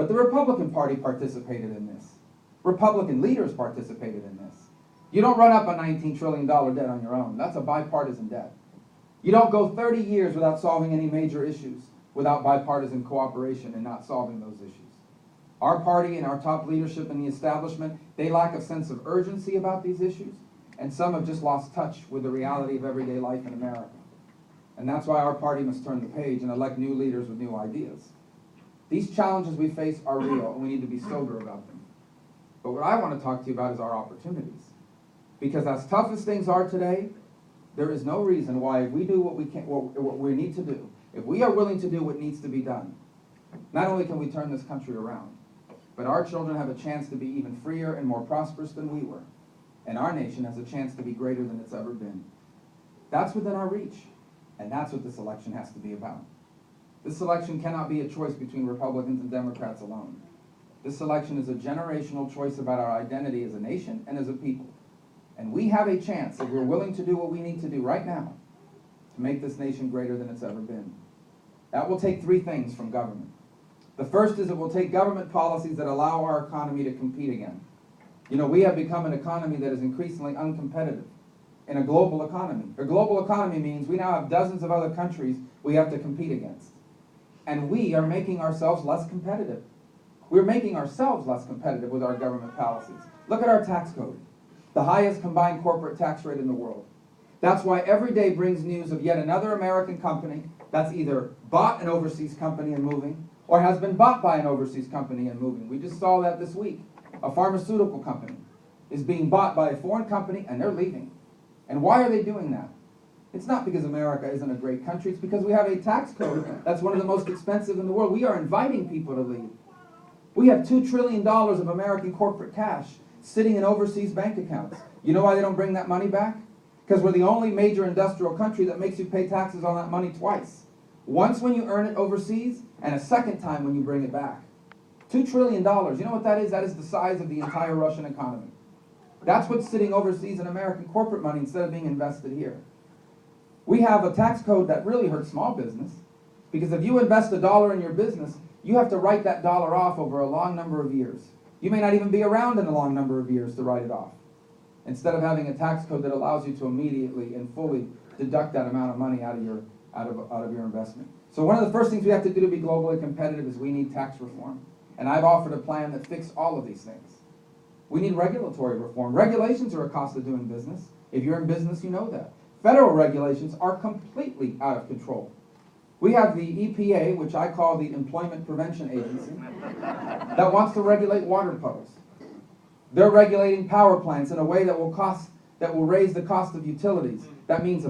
But the Republican Party participated in this. Republican leaders participated in this. You don't run up a $19 trillion debt on your own. That's a bipartisan debt. You don't go 30 years without solving any major issues without bipartisan cooperation and not solving those issues. Our party and our top leadership in the establishment, they lack a sense of urgency about these issues, and some have just lost touch with the reality of everyday life in America. And that's why our party must turn the page and elect new leaders with new ideas. These challenges we face are real, and we need to be sober about them. But what I want to talk to you about is our opportunities. Because as tough as things are today, there is no reason why if we do what we need to do, if we are willing to do what needs to be done, not only can we turn this country around, but our children have a chance to be even freer and more prosperous than we were. And our nation has a chance to be greater than it's ever been. That's within our reach. And that's what this election has to be about. This election cannot be a choice between Republicans and Democrats alone. This election is a generational choice about our identity as a nation and as a people. And we have a chance, if we're willing to do what we need to do right now, to make this nation greater than it's ever been. That will take three things from government. The first is it will take government policies that allow our economy to compete again. You know, we have become an economy that is increasingly uncompetitive in a global economy. A global economy means we now have dozens of other countries we have to compete against. And we are making ourselves less competitive. We're making ourselves less competitive with our government policies. Look at our tax code, the highest combined corporate tax rate in the world. That's why every day brings news of yet another American company that's either bought an overseas company and moving, or has been bought by an overseas company and moving. We just saw that this week. A pharmaceutical company is being bought by a foreign company and they're leaving. And why are they doing that? It's not because America isn't a great country. It's because we have a tax code that's one of the most expensive in the world. We are inviting people to leave. We have $2 trillion of American corporate cash sitting in overseas bank accounts. You know why they don't bring that money back? Because we're the only major industrial country that makes you pay taxes on that money twice. Once when you earn it overseas, and a second time when you bring it back. $2 trillion, you know what that is? That is the size of the entire Russian economy. That's what's sitting overseas in American corporate money instead of being invested here. We have a tax code that really hurts small business, because if you invest $1 in your business, you have to write that dollar off over a long number of years. You may not even be around in a long number of years to write it off. Instead of having a tax code that allows you to immediately and fully deduct that amount of money out of your investment. So one of the first things we have to do to be globally competitive is we need tax reform. And I've offered a plan that fixes all of these things. We need regulatory reform. Regulations are a cost of doing business. If you're in business, you know that. Federal regulations are completely out of control. We have the EPA, which I call the Employment Prevention Agency, that wants to regulate water puddles. They're regulating power plants in a way that will raise the cost of utilities. That means